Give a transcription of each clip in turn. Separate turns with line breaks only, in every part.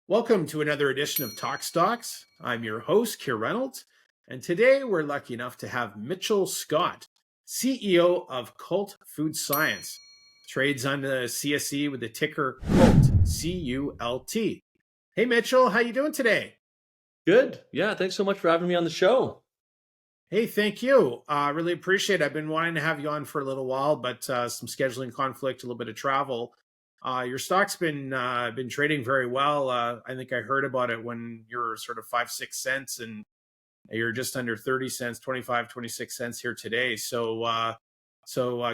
Welcome to another edition of Talk Stocks. I'm your host, Keir Reynolds, and today we're lucky enough to have Mitchell Scott, CEO of Cult Food Science. Trades on the CSE with the ticker CULT, C-U-L-T. Hey Mitchell, how you doing today?
Good. Yeah, thanks so much for having me on the show.
Hey, thank you. Really appreciate it. I've been wanting to have you on for a little while, but some scheduling conflict, a little bit of travel. Your stock's been trading very well. I think I heard about it when you're sort of 5, 6 cents, and you're just under 30 cents, 25, 26 cents here today. So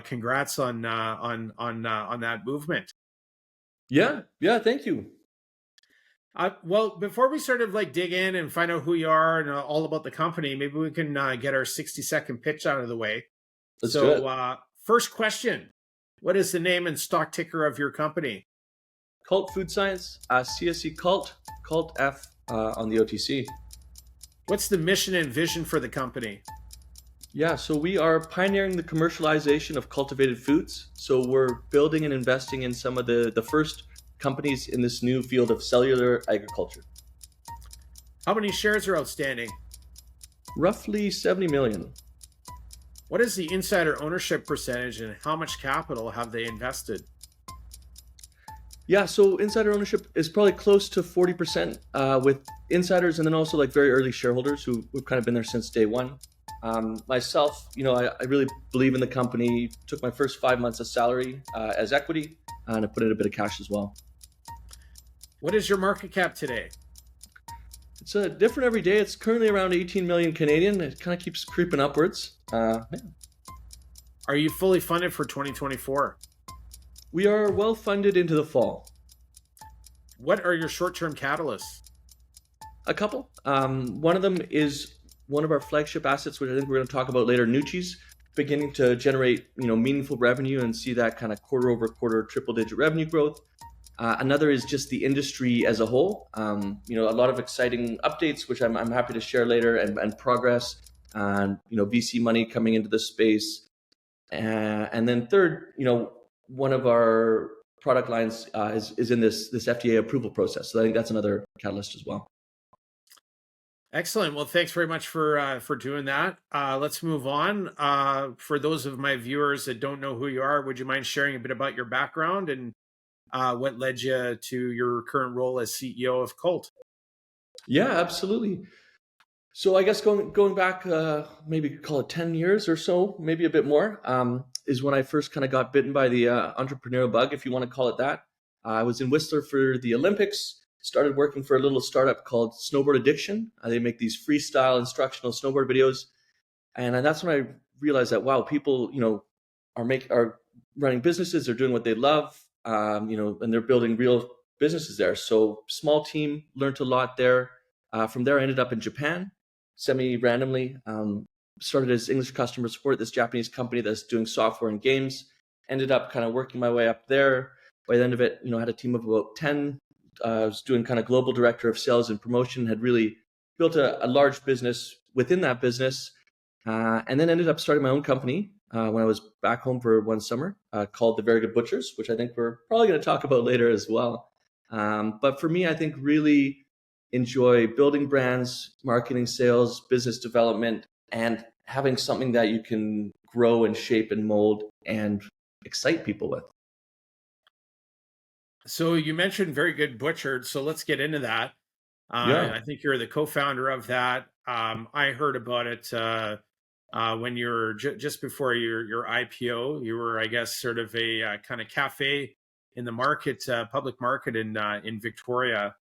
congrats on that movement.
Yeah, thank you.
Well, before we sort of like dig in and find out who you are and all about the company, maybe we can get our 60-second pitch out of the way.
Let's do it.
First question: what is the name and stock ticker of your company?
Cult Food Science, CSE Cult, Cult F on the OTC.
What's the mission and vision for the company?
Yeah, so we are pioneering the commercialization of cultivated foods. So we're building and investing in some of the first companies in this new field of cellular agriculture.
How many shares are outstanding?
Roughly 70 million.
What is the insider ownership percentage and how much capital have they invested?
Yeah, so insider ownership is probably close to 40% with insiders and then also like very early shareholders who've kind of been there since day one. Myself, I really believe in the company. Took my first 5 months of salary as equity and I put in a bit of cash as well.
What is your market cap today?
It's different every day. It's currently around 18 million Canadian. It kind of keeps creeping upwards.
Are you fully funded for 2024?
We are well funded into the fall.
What are your short-term catalysts?
A couple. One of them is one of our flagship assets, which I think we're going to talk about later, Nucci's, beginning to generate meaningful revenue and see that kind of quarter-over-quarter triple-digit revenue growth. Another is just the industry as a whole. A lot of exciting updates, which I'm happy to share later, and progress, and VC money coming into the space. And then third, one of our product lines is in this FDA approval process. So I think that's another catalyst as well.
Excellent. Well, thanks very much for doing that. Let's move on. For those of my viewers that don't know who you are, would you mind sharing a bit about your background and what led you to your current role as CEO of Cult?
Yeah, absolutely. So I guess going back, maybe call it 10 years or so, maybe a bit more, is when I first kind of got bitten by the entrepreneurial bug, if you want to call it that. I was in Whistler for the Olympics, started working for a little startup called Snowboard Addiction. They make these freestyle instructional snowboard videos. And that's when I realized that, wow, people, are running businesses, they're doing what they love, and they're building real businesses there. So small team, learned a lot there. From there, I ended up in Japan, semi-randomly. Started as English customer support at this Japanese company that's doing software and games. Ended up kind of working my way up there. By the end of it, I had a team of about 10. I was doing kind of global director of sales and promotion, had really built a large business within that business, and then ended up starting my own company when I was back home for one summer called The Very Good Butchers, which I think we're probably going to talk about later as well. But for me, I think really enjoy building brands, marketing, sales, business development, and having something that you can grow and shape and mold and excite people with.
So you mentioned Very Good Butchered, so let's get into that.
Yeah.
I think you're the co-founder of that. I heard about it when you were just before your IPO. You were, I guess, sort of a kind of cafe in the market, public market in Victoria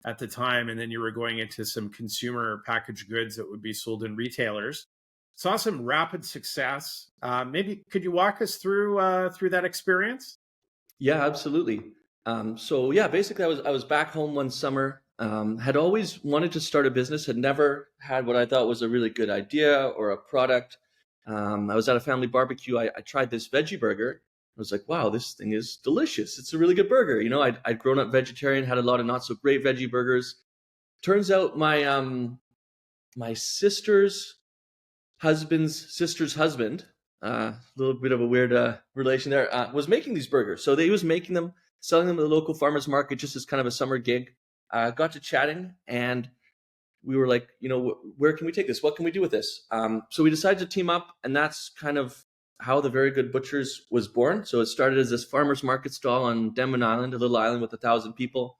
at the time, and then you were going into some consumer packaged goods that would be sold in retailers. Saw some rapid success. Maybe could you walk us through that experience?
Yeah, absolutely. So yeah, basically I was back home one summer, had always wanted to start a business, had never had what I thought was a really good idea or a product. I was at a family barbecue. I tried this veggie burger. I was like, wow, this thing is delicious. It's a really good burger. I'd grown up vegetarian, had a lot of not so great veggie burgers. Turns out my sister's sister's husband, a little bit of a weird relation there, was making these burgers. So he was making them, selling them at the local farmer's market just as kind of a summer gig. got to chatting, and we were like, where can we take this? What can we do with this? So we decided to team up, and that's kind of how the Very Good Butchers was born. So it started as this farmer's market stall on Denman Island, a little island with 1,000 people.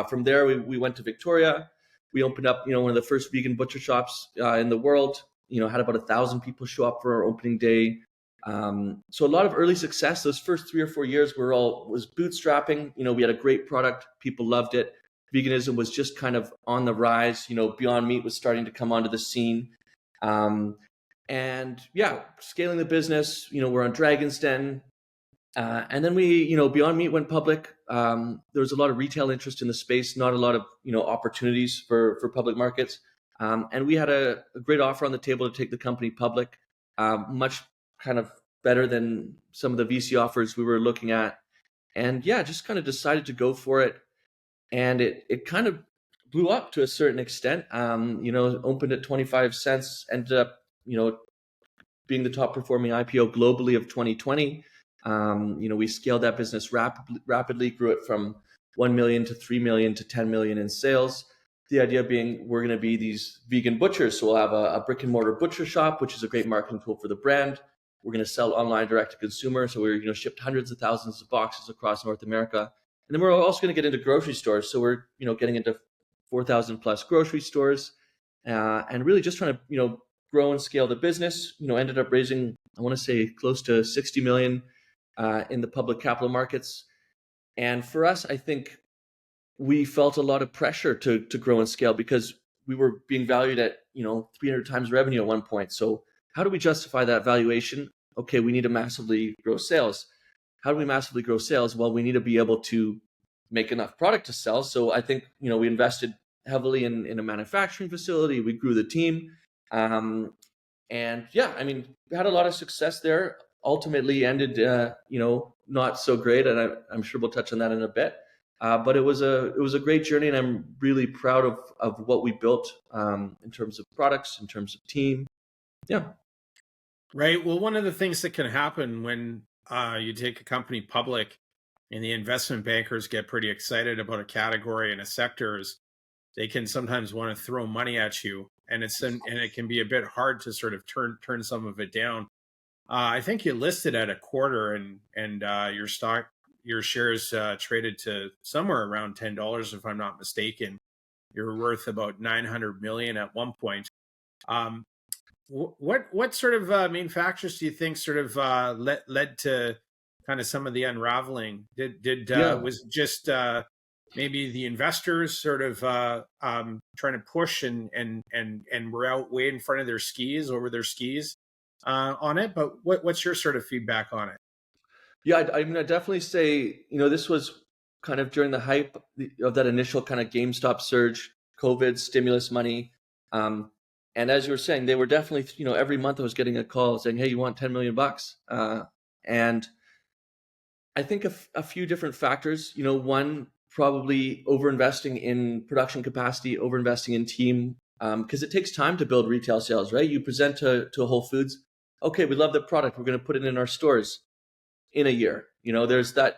From there, we went to Victoria. We opened up, one of the first vegan butcher shops in the world. Had about 1,000 people show up for our opening day. So a lot of early success. Those first 3 or 4 years was bootstrapping. We had a great product. People loved it. Veganism was just kind of on the rise. Beyond Meat was starting to come onto the scene. And yeah, scaling the business, we're on Dragon's Den. And then Beyond Meat went public. There was a lot of retail interest in the space, not a lot of, opportunities for public markets. And we had a great offer on the table to take the company public, much kind of better than some of the VC offers we were looking at. And yeah, just kind of decided to go for it. And it kind of blew up to a certain extent. Opened at 25 cents, ended up, being the top performing IPO globally of 2020. We scaled that business rapidly, grew it from 1 million to 3 million to 10 million in sales. The idea being we're going to be these vegan butchers. So we'll have a brick and mortar butcher shop, which is a great marketing tool for the brand. We're going to sell online direct to consumer. So we're, shipped hundreds of thousands of boxes across North America. And then we're also going to get into grocery stores. So we're, getting into 4,000 plus grocery stores, and really just trying to, grow and scale the business. Ended up raising, I want to say, close to 60 million in the public capital markets. And for us, I think we felt a lot of pressure to grow and scale because we were being valued at 300 times revenue at one point. So how do we justify that valuation? Okay, we need to massively grow sales. How do we massively grow sales? Well, we need to be able to make enough product to sell. So I think we invested heavily in a manufacturing facility. We grew the team, and yeah, we had a lot of success there. Ultimately ended not so great, and I'm sure we'll touch on that in a bit. But it was a great journey, and I'm really proud of what we built in terms of products, in terms of team. Yeah.
Right. Well, one of the things that can happen when you take a company public and the investment bankers get pretty excited about a category and a sector is they can sometimes want to throw money at you, and it can be a bit hard to sort of turn some of it down. I think you listed at a quarter, and your shares traded to somewhere around $10, if I'm not mistaken. You're worth about 900 million at one point. What sort of main factors do you think sort of led to kind of some of the unraveling? Was it just maybe the investors sort of trying to push and were out way in front of their skis on it? But what's your sort of feedback on it?
Yeah, I definitely say, this was kind of during the hype of that initial kind of GameStop surge, COVID, stimulus money. And as you were saying, they were definitely, every month I was getting a call saying, hey, you want 10 million bucks? And I think a few different factors, one, probably overinvesting in production capacity, overinvesting in team, because it takes time to build retail sales, right? You present to Whole Foods, okay, we love the product, we're going to put it in our stores in a year. There's that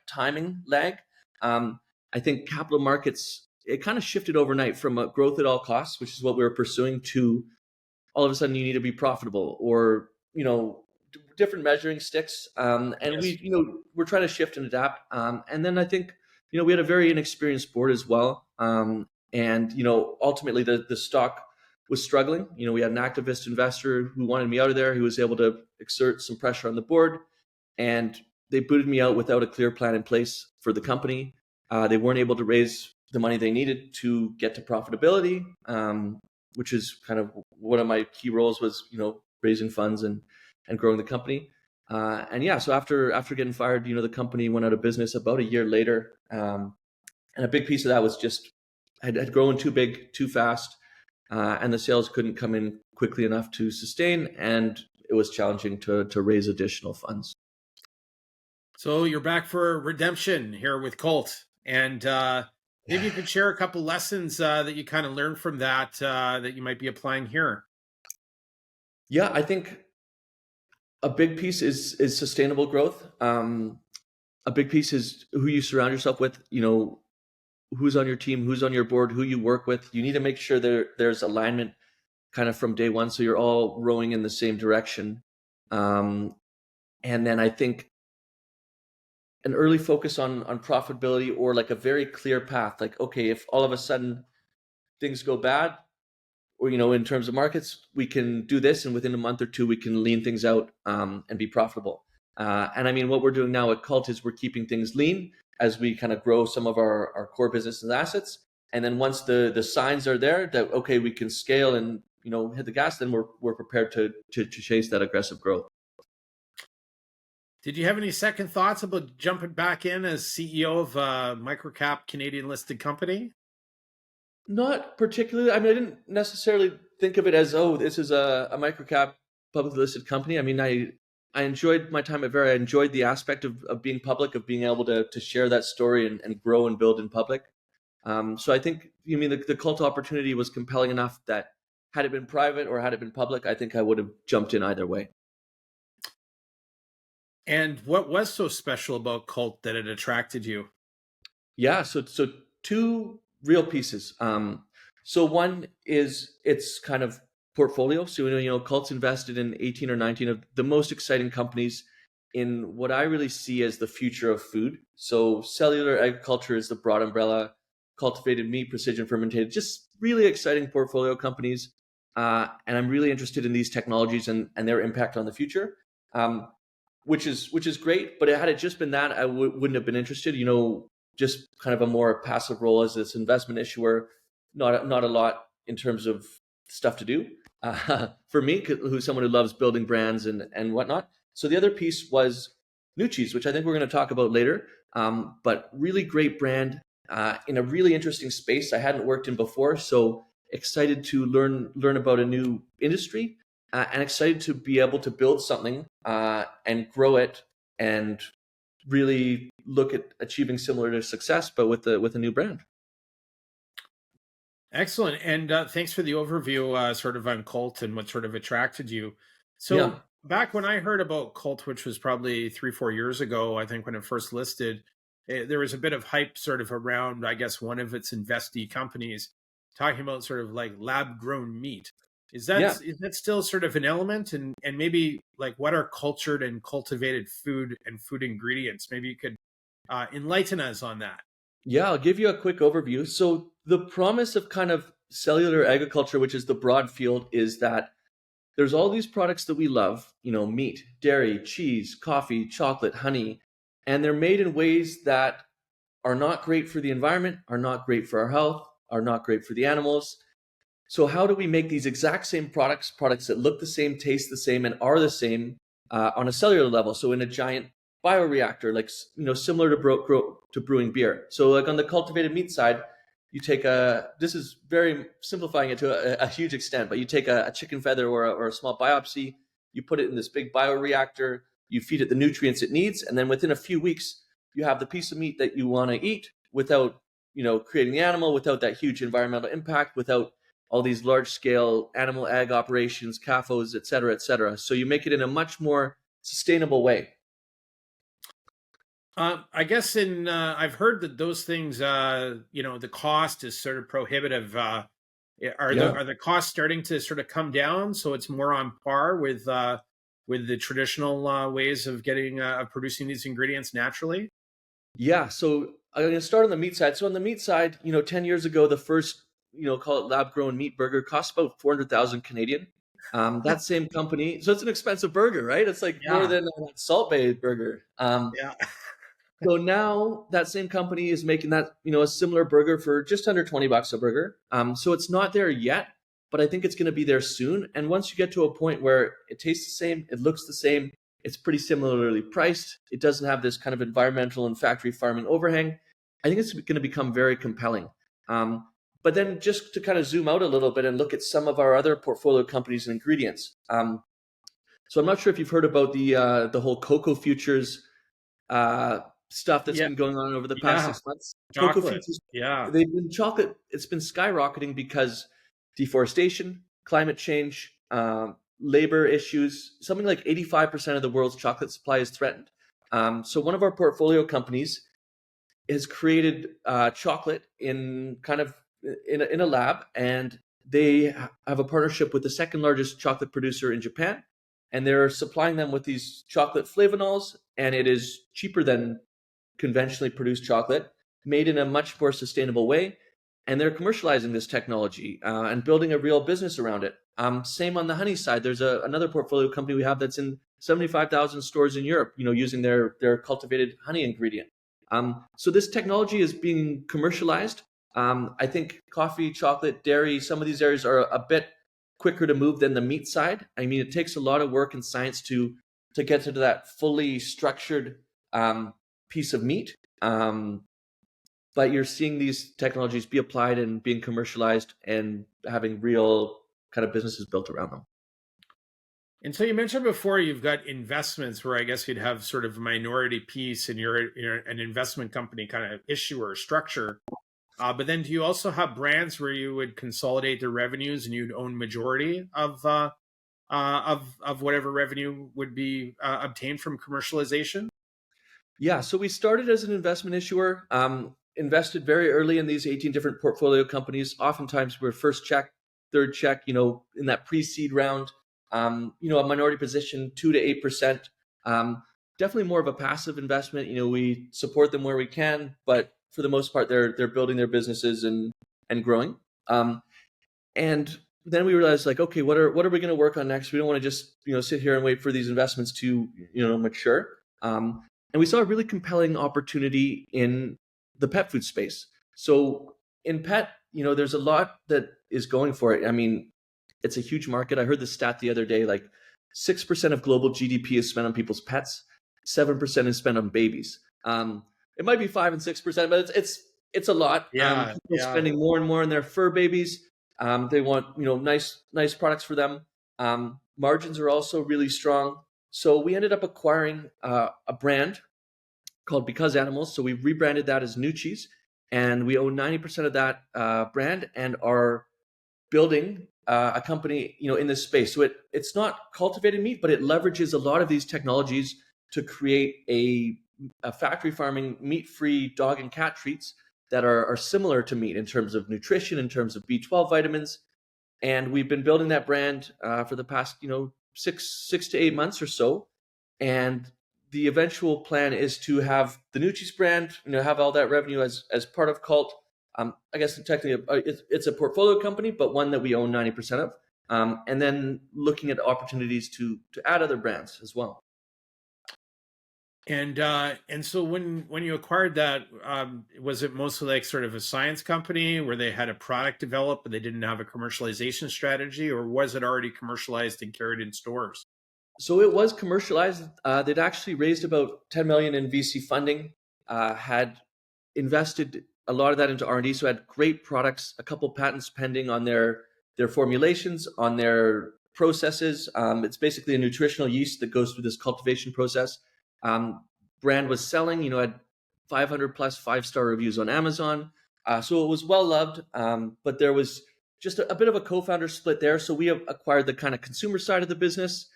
timing lag. I think capital markets, it kind of shifted overnight from a growth at all costs, which is what we were pursuing, to all of a sudden you need to be profitable, or different measuring sticks. And yes, we're trying to shift and adapt. And then I think we had a very inexperienced board as well. And ultimately the stock was struggling. We had an activist investor who wanted me out of there, who was able to exert some pressure on the board, and they booted me out without a clear plan in place for the company. They weren't able to raise the money they needed to get to profitability, which is kind of one of my key roles, was raising funds and growing the company. And yeah, so after getting fired, the company went out of business about a year later. And a big piece of that was just had grown too big, too fast, and the sales couldn't come in quickly enough to sustain, and it was challenging to raise additional funds.
So you're back for redemption here with Colt, and maybe you could share a couple lessons that you kind of learned from that that you might be applying here.
Yeah, I think a big piece is sustainable growth. A big piece is who you surround yourself with. who's on your team, who's on your board, who you work with. You need to make sure there's alignment kind of from day one, so you're all rowing in the same direction. And then I think an early focus on profitability, or like a very clear path. Like, okay, if all of a sudden things go bad, or in terms of markets, we can do this, and within a month or two, we can lean things out and be profitable. And I mean, what we're doing now at Cult is we're keeping things lean as we kind of grow some of our core business and assets. And then once the signs are there that, okay, we can scale and hit the gas, then we're prepared to chase that aggressive growth.
Did you have any second thoughts about jumping back in as CEO of a microcap Canadian listed company?
Not particularly. I mean, I didn't necessarily think of it as, oh, this is a microcap publicly listed company. I mean, I enjoyed my time at Vera. I enjoyed the aspect of being public, of being able to share that story and grow and build in public. So I think, the Cult opportunity was compelling enough that had it been private or had it been public, I think I would have jumped in either way.
And what was so special about Cult that it attracted you?
Yeah, so two real pieces. So one is its kind of portfolio. So Cult's invested in 18 or 19 of the most exciting companies in what I really see as the future of food. So cellular agriculture is the broad umbrella, cultivated meat, precision fermented, just really exciting portfolio companies. And I'm really interested in these technologies and their impact on the future. Which is great, but had it just been that, I wouldn't have been interested. Just kind of a more passive role as this investment issuer, not a lot in terms of stuff to do for me, who's someone who loves building brands and whatnot. So the other piece was New Cheese, which I think we're going to talk about later. But really great brand in a really interesting space I hadn't worked in before. So excited to learn about a new industry. And excited to be able to build something and grow it and really look at achieving similar to success, but with a new brand.
Excellent. And thanks for the overview sort of on Cult and what sort of attracted you.
Yeah.
So back when I heard about Cult, which was probably 3-4 years ago, I think when it first listed, there was a bit of hype sort of around, I guess, one of its investee companies talking about sort of like lab grown meat. Is
Yeah.
that still sort of an element? And maybe like what are cultured and cultivated food and food ingredients? Maybe you could enlighten us on that.
Yeah, I'll give you a quick overview. So the promise of kind of cellular agriculture, which is the broad field, is that there's all these products that we love, meat, dairy, cheese, coffee, chocolate, honey, and they're made in ways that are not great for the environment, are not great for our health, are not great for the animals. So how do we make these exact same products that look the same, taste the same, and are the same on a cellular level? So in a giant bioreactor, like similar to brewing beer. So like on the cultivated meat side, you take this is very simplifying it to a huge extent, but you take a chicken feather or a small biopsy, you put it in this big bioreactor, you feed it the nutrients it needs, and then within a few weeks, you have the piece of meat that you want to eat without creating the animal, without that huge environmental impact, without all these large-scale animal ag operations, CAFOs, et cetera, et cetera. So you make it in a much more sustainable way.
I guess I've heard that those things, the cost is sort of prohibitive. Are the costs starting to sort of come down so it's more on par with the traditional ways of producing these ingredients naturally?
Yeah. So I'm going to start on the meat side. So on the meat side, 10 years ago, the first call it lab grown meat burger cost about 400,000 Canadian. That same company, so it's an expensive burger, right? It's like more than a Salt Bay burger.
Yeah.
So now that same company is making that, a similar burger for just under $20 a burger. So it's not there yet, but I think it's going to be there soon. And once you get to a point where it tastes the same, it looks the same, it's pretty similarly priced, it doesn't have this kind of environmental and factory farming overhang, I think it's going to become very compelling. But then just to kind of zoom out a little bit and look at some of our other portfolio companies and ingredients. So I'm not sure if you've heard about the whole cocoa futures stuff that's been going on over the past 6 months.
Chocolate.
Cocoa futures, they've been chocolate. It's been skyrocketing because deforestation, climate change, labor issues. Something like 85% of the world's chocolate supply is threatened. So one of our portfolio companies has created chocolate in a lab, and they have a partnership with the second largest chocolate producer in Japan, and they're supplying them with these chocolate flavanols, and it is cheaper than conventionally produced chocolate, made in a much more sustainable way. And they're commercializing this technology and building a real business around it. Same on the honey side. There's another portfolio company we have that's in 75,000 stores in Europe, using their cultivated honey ingredient. So this technology is being commercialized. I think coffee, chocolate, dairy, some of these areas are a bit quicker to move than the meat side. I mean, it takes a lot of work and science to get to that fully structured piece of meat. But you're seeing these technologies be applied and being commercialized and having real kind of businesses built around them.
And so you mentioned before you've got investments where I guess you'd have sort of a minority piece and you're an investment company kind of issuer structure. But then do you also have brands where you would consolidate the revenues and you'd own majority of whatever revenue would be obtained from commercialization?
Yeah, so we started as an investment issuer, invested very early in these 18 different portfolio companies. Oftentimes we're first check, third check, in that pre-seed round, a minority position, 2 to 8%. Definitely more of a passive investment. We support them where we can, but for the most part, they're building their businesses and growing. And then we realized, like, okay, what are we going to work on next? We don't want to just sit here and wait for these investments to mature. And we saw a really compelling opportunity in the pet food space. So in pet, there's a lot that is going for it. I mean, it's a huge market. I heard the stat the other day, like 6% of global GDP is spent on people's pets, 7% is spent on babies. It might be 5 and 6%, but it's a lot.
Yeah,
People
yeah.
spending more and more on their fur babies. They want nice products for them. Margins are also really strong. So we ended up acquiring a brand called Because Animals. So we rebranded that as New Cheese, and we own 90% of that brand and are building a company in this space. So it's not cultivated meat, but it leverages a lot of these technologies to create a factory farming meat-free dog and cat treats that are similar to meat in terms of nutrition, in terms of B12 vitamins. And we've been building that brand for the past 6 to 8 months or so. And the eventual plan is to have the New Cheese brand, have all that revenue as part of Cult. I guess technically it's a portfolio company, but one that we own 90% of. And then looking at opportunities to add other brands as well.
And so when you acquired that, was it mostly like sort of a science company where they had a product developed but they didn't have a commercialization strategy, or was it already commercialized and carried in stores?
So it was commercialized. They'd actually raised about 10 million in VC funding, had invested a lot of that into R&D, so had great products, a couple patents pending on their formulations, on their processes. It's basically a nutritional yeast that goes through this cultivation process. Brand was selling, had 500 plus 5-star reviews on Amazon. So it was well loved, but there was just a bit of a co-founder split there. So we have acquired the kind of consumer side of the business.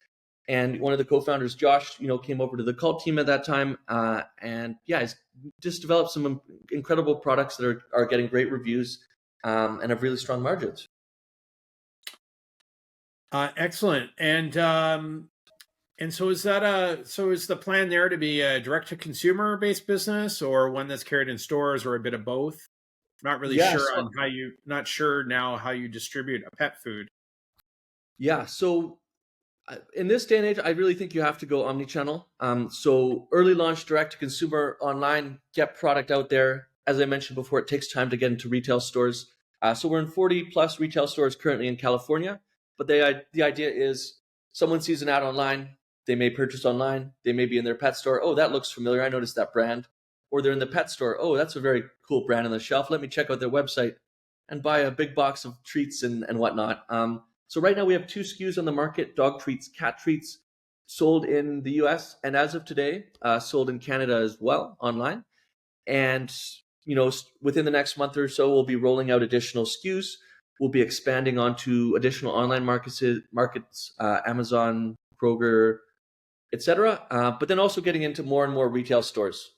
And one of the co-founders, Josh, came over to the Cult team at that time. And yeah, he's just developed some incredible products that are getting great reviews and have really strong margins.
Excellent. And so is the plan there to be a direct to consumer based business or one that's carried in stores or a bit of both? Not really sure on not sure now how you distribute a pet food.
Yeah. So in this day and age, I really think you have to go omni-channel. So early launch, direct to consumer, online, get product out there. As I mentioned before, it takes time to get into retail stores. So we're in 40 plus retail stores currently in California. But the idea is someone sees an ad online, they may purchase online, they may be in their pet store. Oh, that looks familiar. I noticed that brand. Or they're in the pet store. Oh, that's a very cool brand on the shelf. Let me check out their website and buy a big box of treats and whatnot. So right now we have 2 SKUs on the market, dog treats, cat treats, sold in the US, and as of today, sold in Canada as well, online. And, within the next month or so, we'll be rolling out additional SKUs. We'll be expanding onto additional online markets, Amazon, Kroger, etc. But then also getting into more and more retail stores.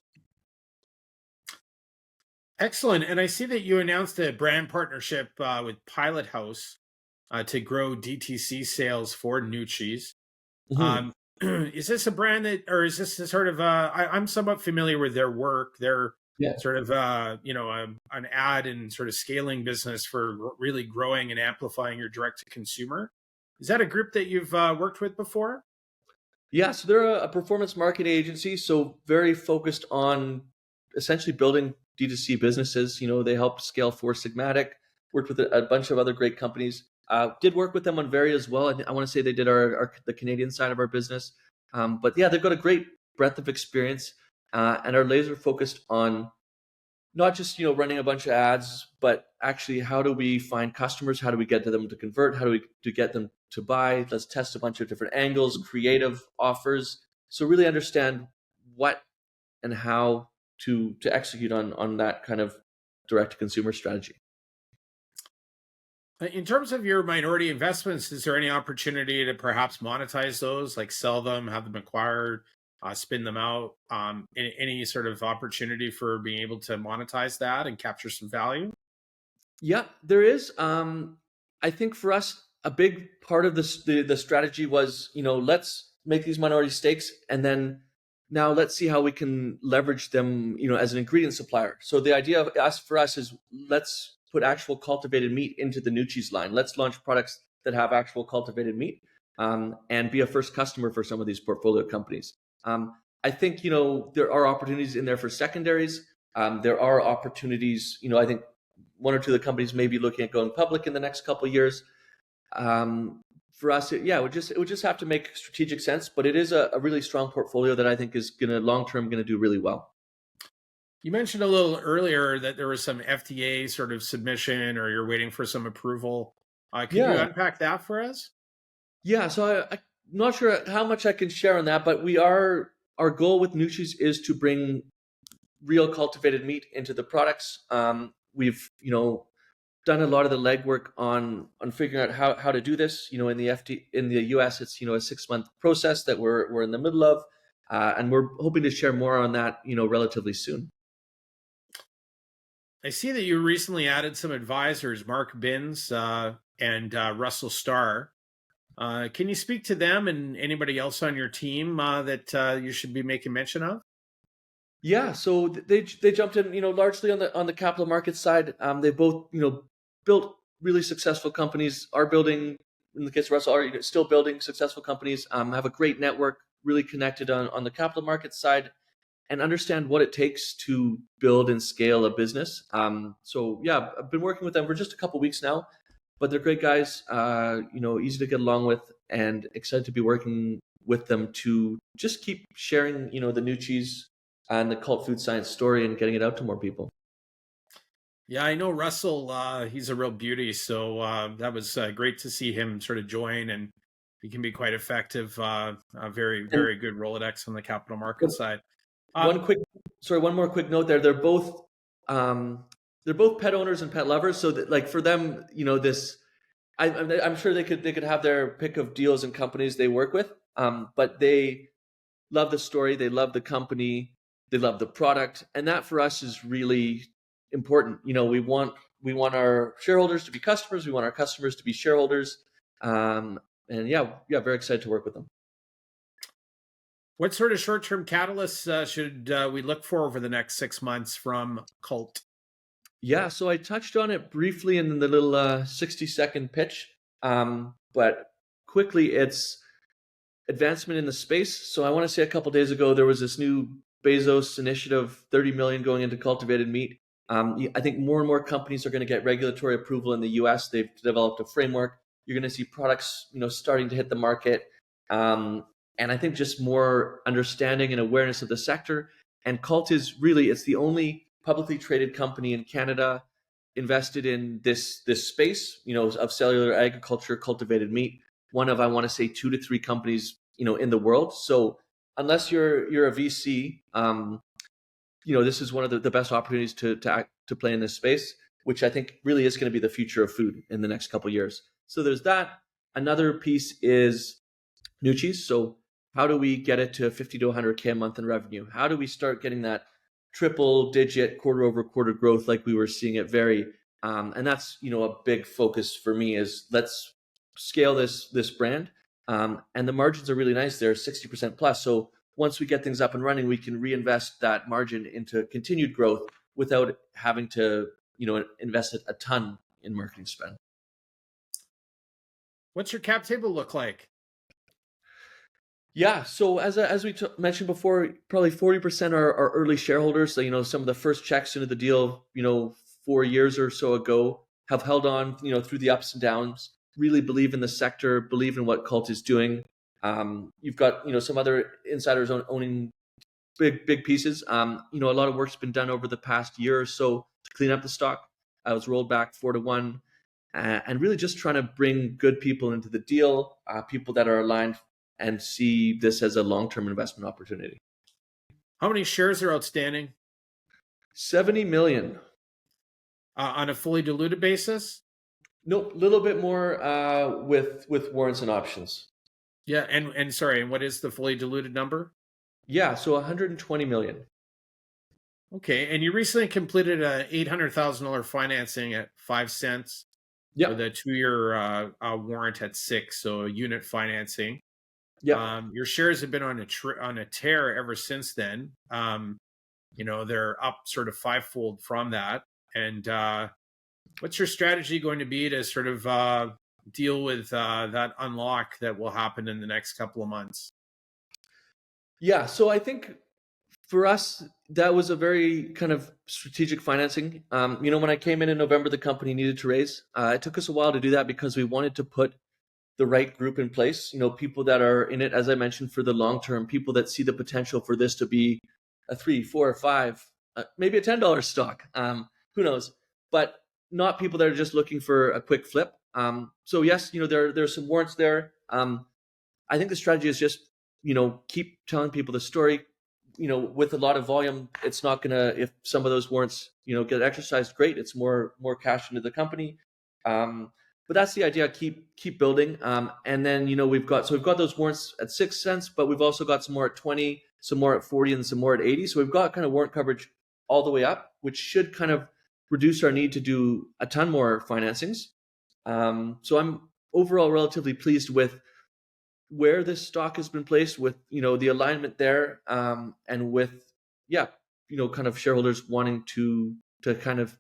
Excellent. And I see that you announced a brand partnership with Pilot House to grow DTC sales for New Cheese.
Mhm.
Um, is this a brand that, or is this a sort of, I'm somewhat familiar with their work. They're
Yeah.
sort of, an ad and sort of scaling business for really growing and amplifying your direct to consumer. Is that a group that you've worked with before?
Yeah, so they're a performance marketing agency, so very focused on essentially building D2C businesses. They helped scale Four Sigmatic, worked with a bunch of other great companies. Did work with them on Very as well. I want to say they did the Canadian side of our business. But yeah, they've got a great breadth of experience and are laser focused on not just running a bunch of ads, but actually how do we find customers? How do we get to them to convert? How do we to get them to buy? Let's test a bunch of different angles, creative offers. So really understand what and how to execute on that kind of direct to consumer strategy.
In terms of your minority investments, is there any opportunity to perhaps monetize those, like sell them, have them acquired, spin them out? Any sort of opportunity for being able to monetize that and capture some value?
Yeah, there is. I think for us, a big part of the strategy was, let's make these minority stakes, and then now let's see how we can leverage them, as an ingredient supplier. So the idea of us for us is let's put actual cultivated meat into the new cheese line. Let's launch products that have actual cultivated meat, and be a first customer for some of these portfolio companies. I think there are opportunities in there for secondaries. There are opportunities. I think one or two of the companies may be looking at going public in the next couple of years. For us, it would just have to make strategic sense, but it is a really strong portfolio that I think is gonna long term gonna do really well.
You mentioned a little earlier that there was some FDA sort of submission, or you're waiting for some approval. Could you
Yeah,
unpack that for us?
yeah. So I'm not sure how much I can share on that, but our goal with Nutri's is to bring real cultivated meat into the products. We've done a lot of the legwork on figuring out how to do this. In the US, it's a 6 month process that we're in the middle of, and we're hoping to share more on that relatively soon.
I see that you recently added some advisors, Mark Binns and Russell Starr. Can you speak to them and anybody else on your team that you should be making mention of?
Yeah, so they jumped in, largely on the capital markets side. They both, built really successful companies. Are building, in the case of Russell, are still building successful companies. Have a great network, really connected on the capital markets side, and understand what it takes to build and scale a business. So yeah, I've been working with them for just a couple weeks now, but they're great guys. Easy to get along with, and excited to be working with them to just keep sharing, the new cheese and the cult food science story and getting it out to more people.
Yeah, I know Russell. He's a real beauty. So that was great to see him sort of join, and he can be quite effective. A very,
And
very good Rolodex on the capital market side.
one
Um,
quick, sorry, one more quick note there. Um, they're both pet owners and pet lovers. So that, like for them, I'm sure they could have their pick of deals and companies they work with. But they love the story, they love the company, they love the product, and that for us is really important. We want our shareholders to be customers, we want our customers to be shareholders, and yeah, very excited to work with them.
what sort of short-term catalysts should we look for over the next 6 months from Cult?
Yeah, so I touched on it briefly in the little 60-second pitch, but quickly it's advancement in the space. So I want to say a couple days ago there was this new Bezos initiative, 30 million going into cultivated meat. I think more and more companies are going to get regulatory approval in the US. They've developed a framework. You're going to see products, starting to hit the market, and I think just more understanding and awareness of the sector. And Cult is really it's the only publicly traded company in Canada invested in this space, of cellular agriculture, cultivated meat. One of I want to say 2 to 3 companies, in the world. So unless you're a VC, this is one of the best opportunities to play in this space, which I think really is going to be the future of food in the next couple of years. So there's that. Another piece is new cheese. So how do we get it to 50 to 100K a month in revenue? How do we start getting that triple digit quarter over quarter growth like we were seeing it vary. And that's, a big focus for me is let's scale this brand. And the margins are really nice. They're 60% plus. So once we get things up and running, we can reinvest that margin into continued growth without having to, invest a ton in marketing spend.
What's your cap table look like?
Yeah, so as we mentioned before, probably 40% are early shareholders. So, some of the first checks into the deal, 4 years or so ago, have held on, through the ups and downs, really believe in the sector, believe in what Cult is doing. You've got, some other insiders owning big pieces. A lot of work's been done over the past year or so to clean up the stock. I was rolled back 4-1, and really just trying to bring good people into the deal, people that are aligned and see this as a long-term investment opportunity.
How many shares are outstanding?
70 million.
On a fully diluted basis?
Nope, a little bit more with warrants and options.
Yeah, and sorry, and what is the fully diluted number?
Yeah, so 120 million.
Okay, and you recently completed a $800,000 financing at 5 cents.
Yeah.
With a 2-year warrant at 6, so unit financing.
Yeah.
Your shares have been on a tear ever since then. They're up sort of fivefold from that. And what's your strategy going to be to sort of deal with that unlock that will happen in the next couple of months?
Yeah, so I think for us, that was a very kind of strategic financing. When I came in November, the company needed to raise. It took us a while to do that because we wanted to put the right group in place. People that are in it, as I mentioned, for the long term, people that see the potential for this to be a 3, 4, 5, maybe a $10 stock. Who knows? But not people that are just looking for a quick flip. So yes, there's some warrants there. I think the strategy is just, keep telling people the story. With a lot of volume, it's not gonna, if some of those warrants, get exercised, great. It's more cash into the company. But that's the idea. Keep building. And then, we've got those warrants at 6 cents, but we've also got some more at 20, some more at 40, and some more at 80. So we've got kind of warrant coverage all the way up, which should kind of reduce our need to do a ton more financings. So I'm overall relatively pleased with where this stock has been placed, with the alignment there, and with kind of shareholders wanting to kind of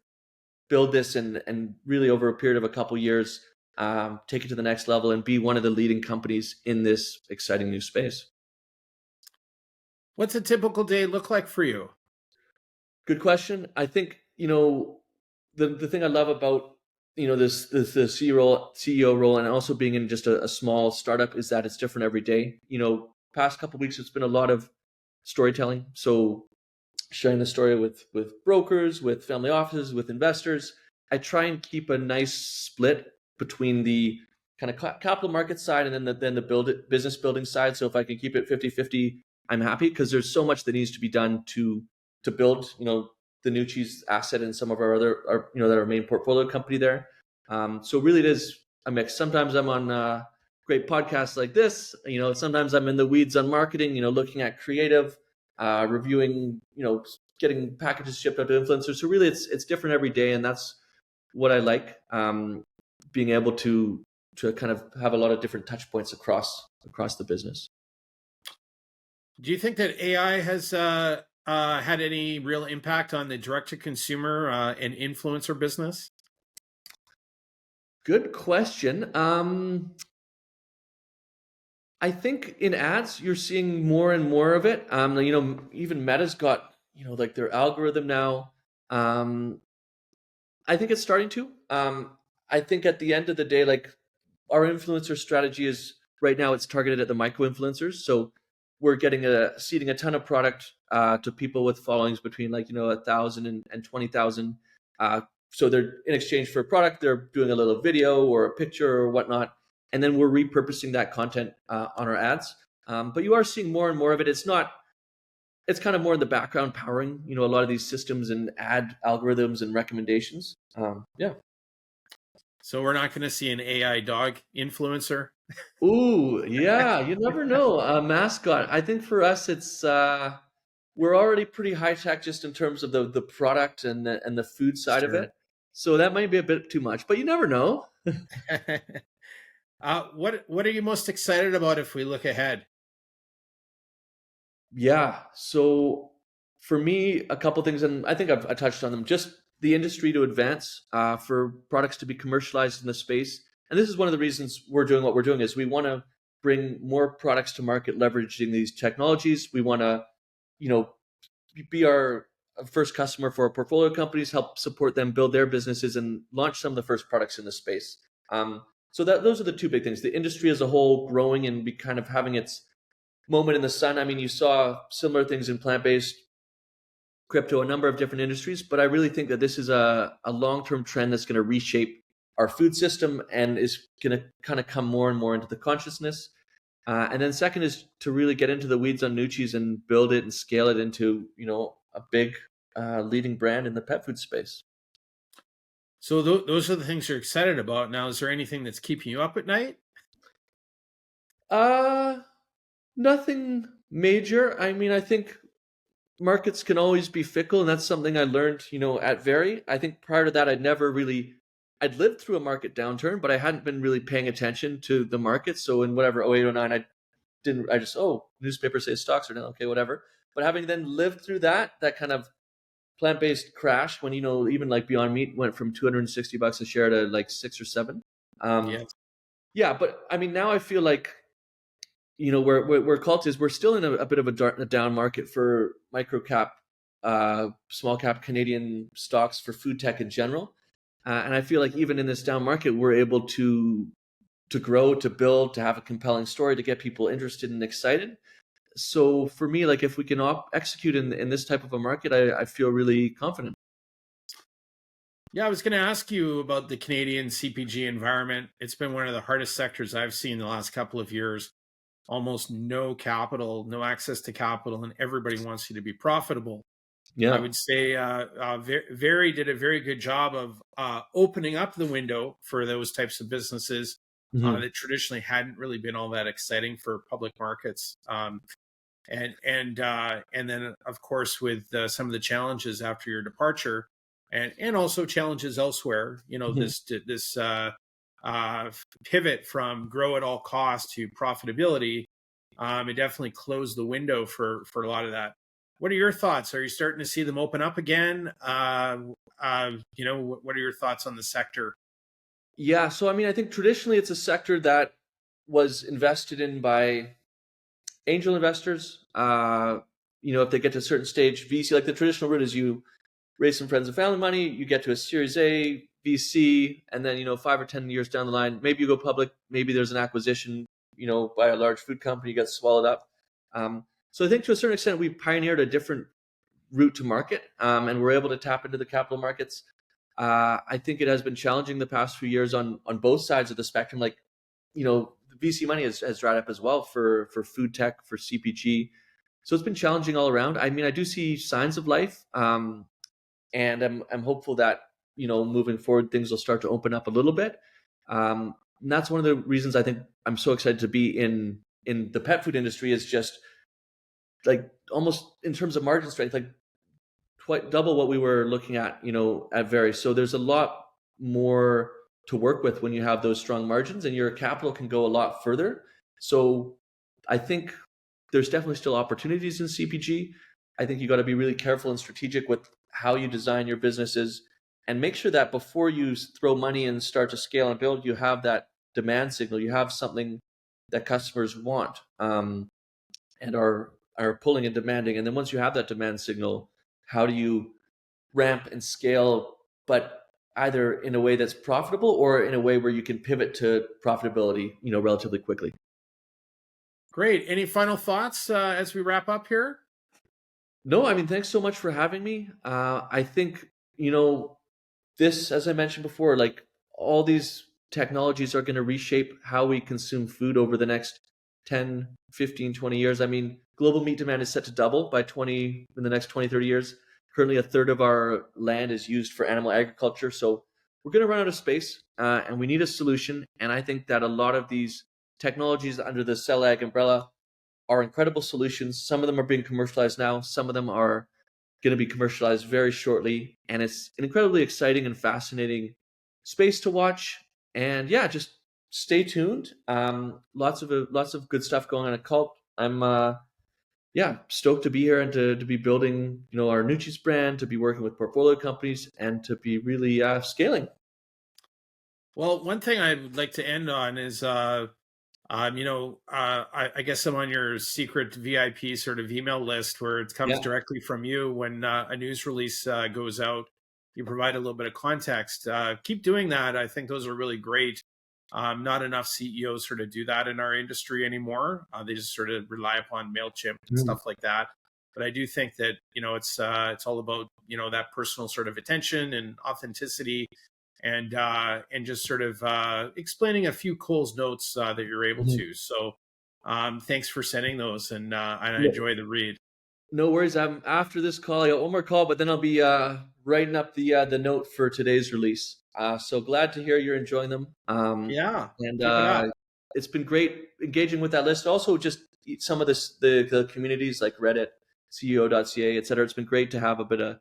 build this and really over a period of a couple years take it to the next level and be one of the leading companies in this exciting new space.
What's a typical day look like for you?
Good question. I think the thing I love about this CEO role and also being in just a small startup is that it's different every day. Past couple of weeks it's been a lot of storytelling, so sharing the story with brokers, with family offices, with investors. I try and keep a nice split between the kind of capital market side and then the business building side. So if I can keep it 50-50, I'm happy, because there's so much that needs to be done to build the New Cheese asset and some of our that our main portfolio company there. So really it is a mix. Sometimes I'm on great podcasts like this. Sometimes I'm in the weeds on marketing, looking at creative, reviewing, getting packages shipped out to influencers. So really it's different every day, and that's what I like, being able to kind of have a lot of different touch points across the business.
Do you think that AI has had any real impact on the direct-to-consumer and influencer business?
Good question. I think in ads, you're seeing more and more of it. Even Meta's got, like their algorithm now. I think it's starting to. I think at the end of the day, like our influencer strategy is right now, it's targeted at the micro influencers. So we're seeding a ton of product to people with followings between 1,000 and 20,000. So they're, in exchange for a product, they're doing a little video or a picture or whatnot, and then we're repurposing that content on our ads. But you are seeing more and more of it. It's kind of more in the background powering a lot of these systems and ad algorithms and recommendations. Yeah.
So we're not going to see an AI dog influencer?
Ooh, yeah. You never know. A mascot. I think for us, it's we're already pretty high tech just in terms of the product and the food side of
Sure.
it. So that might be a bit too much, but you never know.
What are you most excited about if we look ahead?
Yeah. So for me, a couple things, and I think I touched on them. Just the industry to advance, for products to be commercialized in the space, and this is one of the reasons we're doing what we're doing. Is we want to bring more products to market leveraging these technologies. We want to, you know, be our first customer for our portfolio companies, help support them build their businesses, and launch some of the first products in the space. So that those are the two big things: the industry as a whole growing and be kind of having its moment in the sun. I mean, you saw similar things in plant-based, crypto, a number of different industries, but I really think that this is a long-term trend that's going to reshape our food system and is going to kind of come more and more into the consciousness. And then second is to really get into the weeds on Nucci's and build it and scale it into, a big leading brand in the pet food space.
So those are the things you're excited about. Now, is there anything that's keeping you up at night?
Uh, Nothing major. I mean, I think markets can always be fickle, and that's something I learned, at Very. I think prior to that, I'd lived through a market downturn, but I hadn't been really paying attention to the market. So in whatever 08, 09, I just, newspaper says stocks are down, okay, whatever. But having then lived through that kind of plant-based crash when, even like Beyond Meat went from $260 a share to like 6 or 7. Um,
Yes.
yeah, but I mean, now I feel like, where Cult is, we're still in a bit of a down market for micro cap, small cap Canadian stocks for food tech in general. And I feel like even in this down market, we're able to grow, to build, to have a compelling story, to get people interested and excited. So for me, like if we can execute in this type of a market, I feel really confident.
Yeah, I was going to ask you about the Canadian CPG environment. It's been one of the hardest sectors I've seen in the last couple of years. Almost no capital, no access to capital, and everybody wants you to be profitable. I
Yeah.
would say Very did a very good job of opening up the window for those types of businesses
Hmm.
that traditionally hadn't really been all that exciting for public markets. And then of course with some of the challenges after your departure, and also challenges elsewhere.
Hmm.
This pivot from grow at all costs to profitability. It definitely closed the window for a lot of that. What are your thoughts? Are you starting to see them open up again? What are your thoughts on the sector?
Yeah. So, I mean, I think traditionally it's a sector that was invested in by angel investors. If they get to a certain stage, VC, like the traditional route is you raise some friends and family money, you get to a Series A, VC, and then 5 or 10 years down the line, maybe you go public, maybe there's an acquisition, by a large food company, you get swallowed up. So I think to a certain extent we pioneered a different route to market, and we're able to tap into the capital markets. I think it has been challenging the past few years on both sides of the spectrum. Like, the VC money has dried up as well for food tech, for CPG. So it's been challenging all around. I mean, I do see signs of life, and I'm hopeful that moving forward things will start to open up a little bit. And that's one of the reasons I think I'm so excited to be in the pet food industry, is just like almost in terms of margin strength, like quite double what we were looking at, at Very. So there's a lot more to work with when you have those strong margins, and your capital can go a lot further. So I think there's definitely still opportunities in CPG. I think you got to be really careful and strategic with how you design your businesses, and make sure that before you throw money and start to scale and build, you have that demand signal. You have something that customers want, and are pulling and demanding. And then once you have that demand signal, how do you ramp and scale, but either in a way that's profitable or in a way where you can pivot to profitability, relatively quickly.
Great. Any final thoughts as we wrap up here?
No, I mean, thanks so much for having me. I think, this, as I mentioned before, like all these technologies are going to reshape how we consume food over the next 10, 15, 20 years. I mean, global meat demand is set to double in the next 20, 30 years. Currently, a third of our land is used for animal agriculture. So we're going to run out of space, and we need a solution. And I think that a lot of these technologies under the cell ag umbrella are incredible solutions. Some of them are being commercialized now. Some of them are going to be commercialized very shortly. And it's an incredibly exciting and fascinating space to watch. And yeah, just stay tuned. Lots of good stuff going on at Cult. I'm stoked to be here and to be building, our Nucci's brand, to be working with portfolio companies, and to be really scaling.
Well, one thing I would like to end on is, I guess I'm on your secret VIP sort of email list where it comes
Yeah.
directly from you when a news release goes out. You provide a little bit of context. Keep doing that. I think those are really great. Not enough CEOs sort of do that in our industry anymore. They just sort of rely upon Mailchimp and
Mm.
stuff like that. But I do think that it's all about that personal sort of attention and authenticity, and just sort of explaining a few Cole's notes that you're able
Mhm.
to. So thanks for sending those, and I
Yeah.
enjoy the read.
No worries. After this call, I got one more call, but then I'll be writing up the note for today's release. So glad to hear you're enjoying them.
Yeah,
And
keep it up.
it's been great engaging with that list. Also, just some of the communities like Reddit, CEO.ca, et cetera. It's been great to have a bit of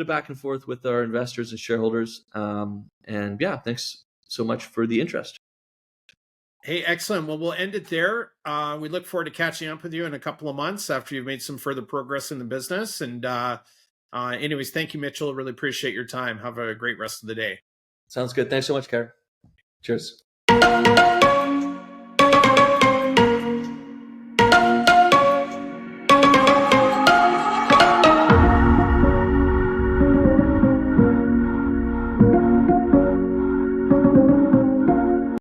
back and forth with our investors and shareholders. And yeah, thanks so much for the interest.
Hey, excellent. Well, we'll end it there. We look forward to catching up with you in a couple of months after you've made some further progress in the business. And anyways, thank you, Mitchell. Really appreciate your time. Have a great rest of the day.
Sounds good. Thanks so much, Karen. Cheers.